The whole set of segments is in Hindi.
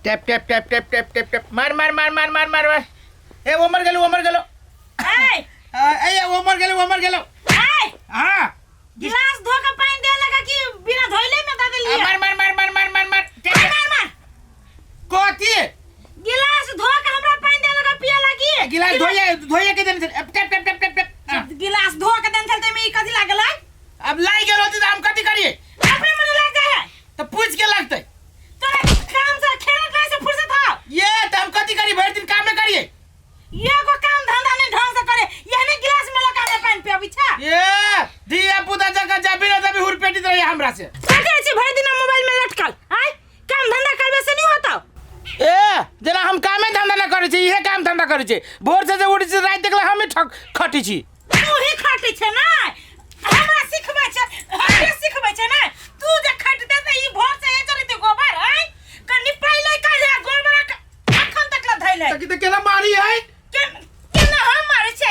Tap tap tap tap tap tap tap मार मार मार मार मार मार मार ए वो मर गेलो वो मर गेलो हां गिलास धो के पानी दे लगा कि बिना धोइले में दे लिया मार मार मार मार मार मार मार कोती गिलास धो के हमरा पानी दे लगा पिया लगी गिलास धोए के then tap tap tap tap tap गिलास धो के देन चलते में ई कथि लागल है अब लाई गेलो त हम कथि करिए अपने मन लग जाए तो पूछ के लगतै तोरा काम से खेलत से फुर्सत हो ये त हम कथि करी भर दिन काम में करिए ये को काम धंधा नहीं ढंग से करे यहने गिलास में लगा के पानी पियाबी छा ये दिया पुता जगह जाबी ना तभी हुर पेटी रही हमरा से कहे छी भर दिन मोबाइल में लटकल आय काम धंधा करबे से नहीं होता ए जना हम कामे धंधा ना करै छी इहे काम धंधा करै छी भोर से उठी छी रात देखले हम खटी छी तू ही खटी छ ना हमरा सिखबै छ ना तू जे खट दे त ई भोर से ए चलते गोबर आय कनी पहिले का ले गोबर अखन तक ल धैले त कि केना मारी है केना हम मारे छ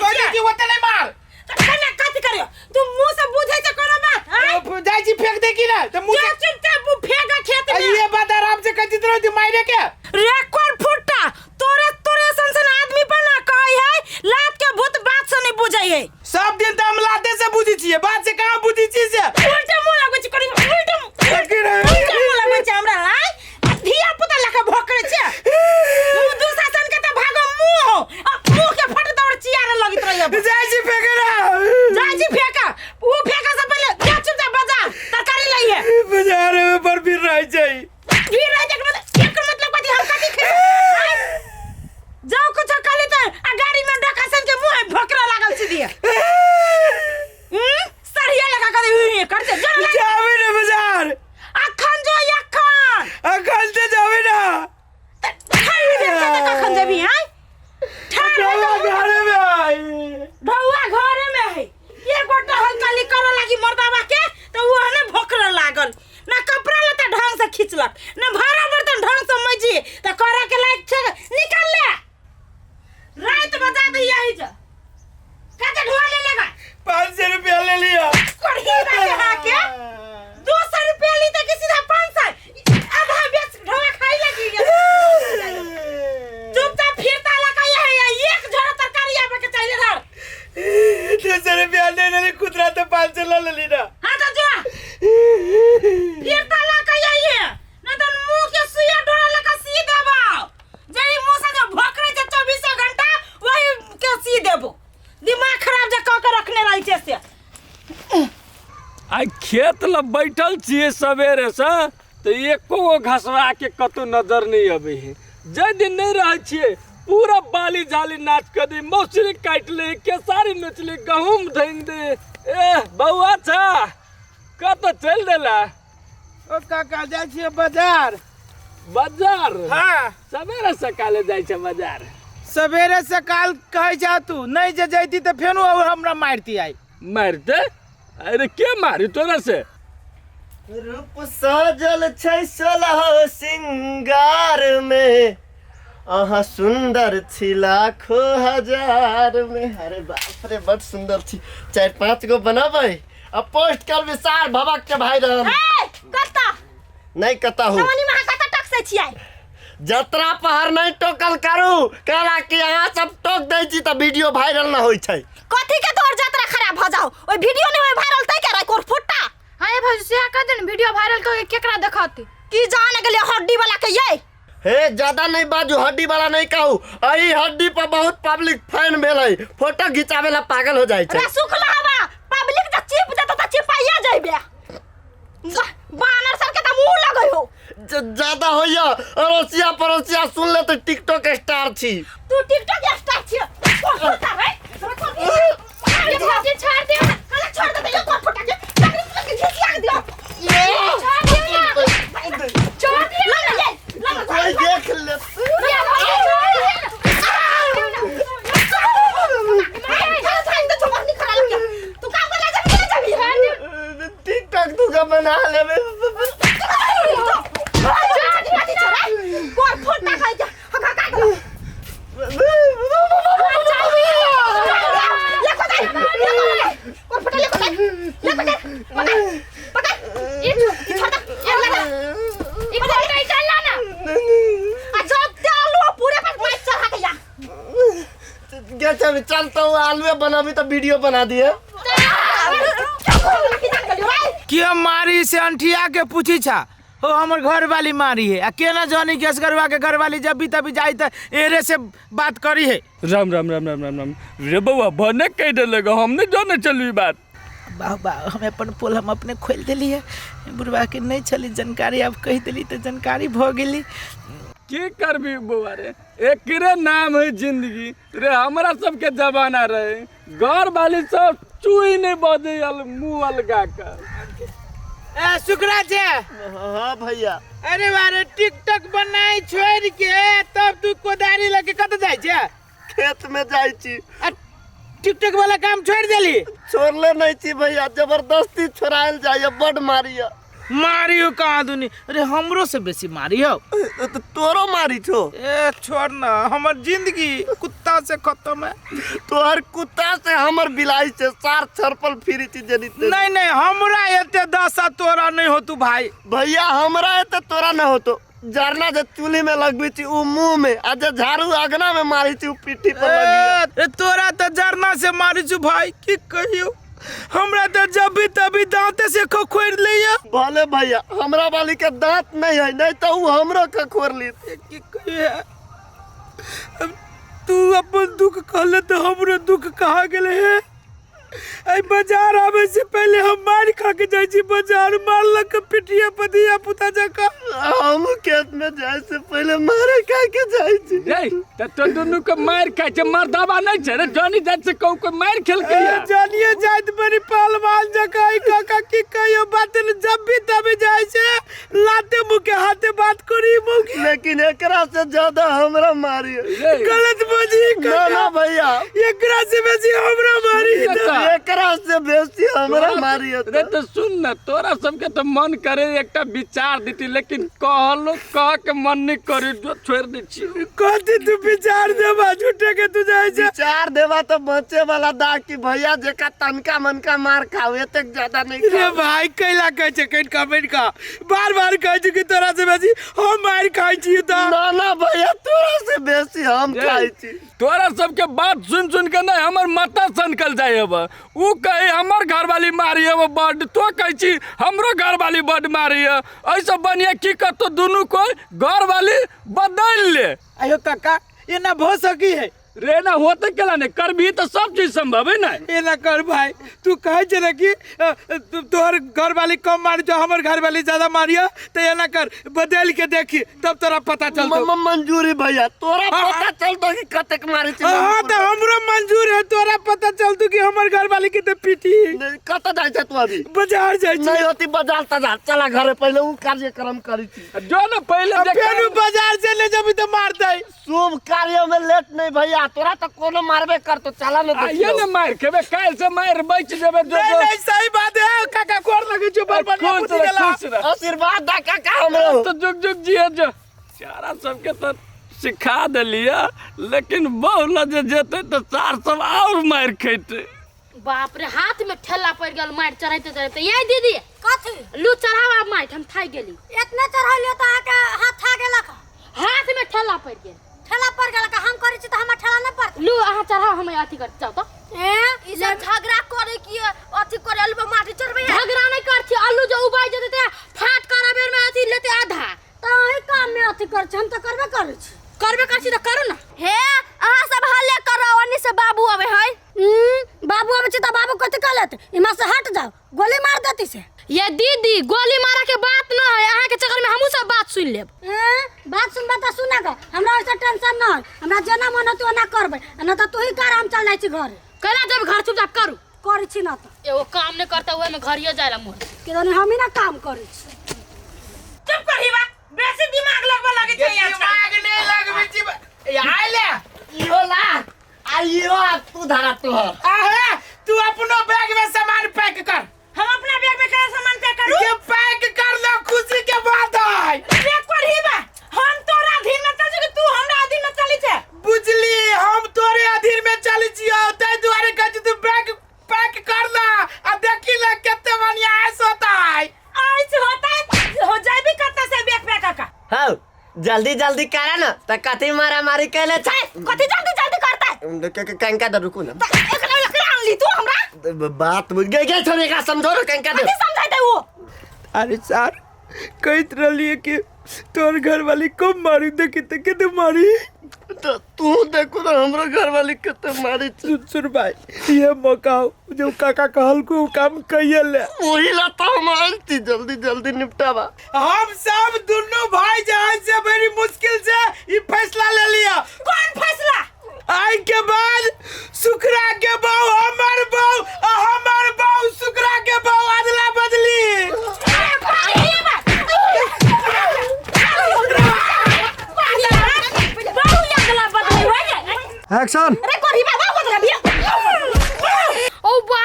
कोई की होते नहीं मार त केना कथि करियो तू मुंह से बुझै छ कोनो बात आय जाई छी फेंक दे की ना त मुंह से चुपचाप फेंका खेत में ये बात आराम से कथि तरह तू मारे के रेकॉर्ड फुट्टा तोरे संसन आदमी पर ना कहै है लात के भूत बात से नहीं बुझै है सब दिन त हम लाते से बुझी छी बात से कहां बुझी छी से उल्टा मुंह लगै छ करी उल्टा मुंह लगै छ हमरा आय धिया पुता लका भोकरे छ तू दुशासन के त भागो मुंह मुंह के फट दौड़ चियारे लगित रहय जाई छी फेंका वो फेंका से पहले जा चुपचाप बाजार तरकारी लइए बाजार में पर फिर रह जाई फिर रह जाके एक मतलब कथि हम कथि खे जाओ कुछ काले त गाड़ी में डकासन के मुंह भोकरा लागल छी दिए सरिया लगा कर करते जरा जावे ना बाजार अखन जो अखन ते जावे ना खाई दे कखन जेबी हैं घरे में आई ढौआ घरे में है ये गोटा हलकाली करे लागी मर्दावा के तो वो हने भोकरा लागल ना कपड़ा लता ढंग से खींचलक ना भारा बर्तन ढंग से मजी त करे के लायक छ निकाल ले रात बजा दे यही जा कते ढोआ ले लेगा 500 रुपया ले लिया करही बाटे हाके 200 रुपया ली त किसी दा 500 आधा बेच ढोआ खाई लगी चुपचाप फिरता लगा ये एक झोरा तरकारी आबे के चाहिए धर 200 रुपया ले कुतरा तो 500 ले ली ना हां तो जो फिरता लगा ये न तो मुंह के सुइया डोरा लगा सी देबो जई मुंह से जो भोकरे जे 24 घंटा वही के सी देबो दिमाग खराब जे क के रखने रही छे से आई खेत ल बैठल छिए सवेरे से तो एको घसवा के कतो नजर नहीं आबे है जय दिन नहीं रह छिए पूरा बाली जाली नाच कर दे मौसरी काट ले केसारी नच ले गहूम धंग दे ए बउआ छा कतो चल देला ओ काका जाय छी बाजार हां सवेरे सकाले जाय छ बाजार सवेरे सकाल कहे जा तू नहीं जे जैती त फेनु हमरा मारती आई मारते अरे के मारी तोरा से रूप सजल छै सोलह सिंगार में आहा सुंदर छी लाखों हजार में अरे बाप रे बड़ सुंदर छी 4-5 गो बनाबै अब पोस्ट कर विशाल भवक के भाई रहन कत्ता नहीं कता हूं नवनी महा कत्ता टक्से छियै जतरा पहर नहीं टोकल करू कहला कि अहाँ सब टोक दै छी त वीडियो वायरल न होई छै कथि के तोर जतरा खराब भ जाओ ओइ वीडियो नहीं वायरल तै के कोर फुट्टा हाय भैया कह देन वीडियो वायरल क केकरा देखत की जान गेले हड्डी वाला के ये हे ज्यादा नहीं बाजू हड्डी वाला नहीं कहू अई हड्डी पर बहुत पब्लिक फैन भेलै फोटो खिचावेला पागल हो जाय छै रे सुखला हवा पब्लिक त चिप देत त चिपाइया जइबे बानर सर के त मुंह लगै हो ज्यादा होइया अड़ोसिया पड़ोसिया सुन ले तो टिकटॉक स्टार छी तू टिकटॉक स्टार छी फुट्टा रे छोड़ दे कल छोड़ दे ये कोन फुट्टा के खिसिया दियो छोड़ दिया ले कोई देख ले टिकटॉक तू का बना लेबे कोन फुट्टा खाइ जा हका का ले को दे कोन फुट्टा ले को दे है चल चल तो आलू बना भी तो वीडियो बना दिए कि हम मारी से अंठिया के पूछी छा हो हमर घर वाली मारी है आ केना जानी केस करवा के घर वाली जब भी तभी जाई त एरे से बात करी है। राम राम राम राम राम राम रे बउआ बने कह देलेगा हमने जाने चलवी बात बाबा हम अपन पोल हम अपने खोल दिली है बुढ़वा के नहीं चली जानकारी अब कह दिली तो जानकारी भ गेली। की करबी बउआ रे एकरे नाम है जिंदगी रे हमरा सबके जमाना रहे घर वाली सब चुई नहीं बजे मुँह अलगा कर। ए शुक्राच हाँ भैया अरे बारे टिकटॉक बनाई छोड़ के तब तू कोदारी लेके कत जाय छे खेत में जाई छी टिकटॉक वाला काम छोड़ देली छोड़ले नहीं छी भैया जबरदस्ती छोड़ायल जाए बड मारिया मारियो कहाँ दुनी अरे हमरो से बेसी मारियो तो तोरो मारी छो ए छोड़ ना हमर जिंदगी कुत्ता से खत्म है तोहर कुत्ता से हमर बिलाई से सार छरपल फिरी छी जनी नहीं नहीं हमरा एते दशा तोरा नहीं हो तू भाई भैया हमरा एते तोरा न होतो जरना जे चूल्ही में लगबी छी उ मुंह में आ जे झाड़ू अगना में मारी छी उ पीठी पर लगी ए तोरा तो जरना से मारी छु भाई की कहियो हमरा तो जब भी तभी दांते से खोर लिया भले भैया हमरा वाली के दांत नहीं है नहीं तो उ हमरो के खोर ली की कहिए अब तू अपन दुख कहले तो हमरो दुख कहाँ गेले है आई बाजार आवे से पहले हम मार खा के जाई छी बाजार मारलक पिटिया पदिया पुता जका हम खेत में जाए से पहले मारे खा के जाई छी रे तो दोनों को मार खाए छे मर्दावा नहीं छे रे जानी जात से कहू को मार खेल के जानिए जात बड़ी पहलवान जका ई काका की कहियो बात न जब भी तभी जाई छे लाते मुंह के हाथे बात करी मुंह लेकिन एकरा से ज्यादा हमरा मारी गलत बुझी ना भैया एकरा से बेसी हमरा मारी एकरा से बेसी हमरा मारी रे तो सुन न तोरा सबके तो मन करे एकटा विचार देती लेकिन कहलो कह के मन नहीं करे जो छोड़ दे छी कहती तू विचार देबा झूठे के तू जाय छे विचार देबा तो बचे वाला दा कि भैया जेका तनका मनका मार खाओ एते ज्यादा नहीं रे भाई कैला कह छे कहीं कमेंट का बार-बार कह छी कि तोरा से बेसी हम मार खाई छी त ना भैया तोरा से बेसी हम खाई छी तोरा सबके बात सुन सुन के नहीं हमर माथा सनकल जाए अब उ कहे हमर घर वाली मारी है वो बड तो कह छी हमरो घर वाली बड मारी है ऐसा बनिया की कर तो दोनों को घर वाली बदल ले आयो काका ये ना हो सकी है रे ना होते केला नहीं कर भी तो सब चीज संभव है ना ये ना कर भाई तू कहे छे ना कि तोहर घर वाली कम मारी जो हमर घर वाली ज्यादा मारिया तो ये ना कर बदल के देखी तब तोरा पता चलतो मंजूरी भैया तोरा पता चलतो कि कतेक मारी छी हां तो हमरो मंजूर है तोरा पता चलतो कि हमर घर वाली के पीटी कत जाय छ तू अभी बाजार जाय छी नहीं होती बाजार तजा चला घरे पहले उ कार्यक्रम करी छी जो ना पहले फेनु बाजार से ले जब तो मार दे शुभ कार्य में लेट नहीं भैया तोरा तो कोनो मारबे कर तो चला न देखियो ये न मार केबे काल से मार बेच देबे जो नहीं सही बात है काका कोर लगे जो बार-बार पूछ गेला आशीर्वाद दा काका हमरो तो जुग जुग जिए जो चारा सबके तो सिखा देलिया लेकिन बहुला जे जेते तो चार सब और मार खैते बाप रे हाथ में ठेला पड़ गेल मार चढ़ाते चढ़ाते ये दीदी कथि लू चढ़ावा मार हम थाई गेली इतना चढ़ालियो त आके हाथ था गेला हाथ में ठेला पड़ गेल ठेला पड़ गेला का हम करै छी त हमरा ठेला न पड़त लू अहाँ चढ़ाओ हम अथी कर जाओ तो ई सब झगड़ा करे की अथी करे अलबा माटी चढ़बे झगड़ा नहीं करथि आलू जो उबाई जते ते फाट करा बेर में अथी लेते आधा त ही काम में अथी कर हम त करबे करै छी त करू ना हे अहाँ सब हल्ले करो ओनी से बाबू आवे है बाबू आवे छी त बाबू कथि कहलत इमा से हट जाओ गोली मार देती से ये दीदी गोली मारा के बात न है अहाँ के चक्कर में हमहू सब बात सुन लेब बात सुनबा त सुना ग हमरा ऐसा टेंशन न है हमरा जेना मन तो ना करबे न त तू ही कर हम चल जाई छी घर कला जब घर चुपचाप करू करै छी न त एगो काम नहीं करता हुए में घरियो जायला मोर के जाने हम ही ना काम करै छी चुप करही बा बेसी दिमाग लगबा लागे छै यहाँ दिमाग नहीं लगबे छी आइले इहो ला आइयो तू धरा तो आहे तू अपनो बैग में सामान पैक कर हम अपना बैग में क्या सामान पैक करूं ये पैक कर लो खुशी के बाद आई बैग करही बा हम तोरा अधीन में चल कि तू हमरा अधीन में चली छै बुझली हम तोरे अधीन में चली छियो तै दुआरे कहै तू बैग पैक कर ला आ देखी ले केते बढ़िया ऐस होता है ऐसे होता है हो जाए भी करता से बैग पैक का हां जल्दी जल्दी करा ना त कथी मारा मारी कैले छ कथी जल्दी जल्दी करता है कंका द रुकू ना एकरा आन ली तू हमरा बात गे छोड़ एकरा समझो रे कंका दे कथी समझाई दे वो अरे सर कहत रहिए कि तोर घर वाली कब मारी देखी तो कितने मारी तो तू देखो ना हमरो घर वाली कते मारी छ सुन भाई ये मौका जो काका कहल को काम कइए ले वही ला तो मानती जल्दी जल्दी निपटावा हम सब दोनों भाई जहां से बड़ी मुश्किल से ये फैसला ले लिया कौन फैसला आज के बाद सुखरा के बहू हमार बहू और हमार बहू सुखरा के बहू अदला बदली एक्शन अरे कोरी बाबा बदला बिया ओ बा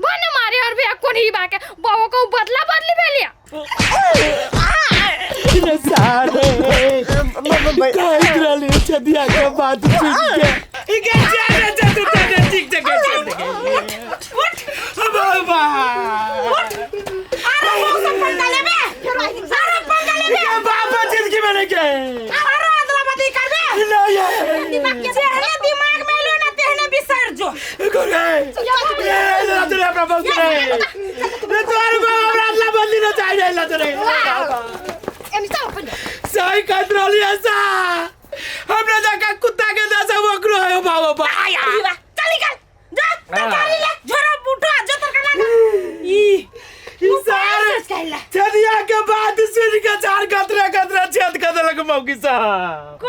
बने मारे और भी कोनी बाके बाबा को बदला बदली भेलिया रे सारे कहत रही छदिया के बात सुन के इके जाने जतु तने ठीक जगह बाबा अरे वो सब पंडाले में सारा पंडाले में ये बाबा जिंदगी में नहीं गए अरे अदला बदली कर दे दिमाग के दिमाग में लो ना तेहने बिसर जो ये ना तेरे अपना बहुत रे तोर बाबा अदला बदली ना चाहिए ला तेरे सही कहत रही ऐसा हमरा जाका कुत्ता के दसा वकरो है बाबा चल निकल जा तरकारी ले झोरा बूटा जो तरकारी ई सारे छदिया के बात सुन के चार कतरा छेद कर देलक मौकी साहब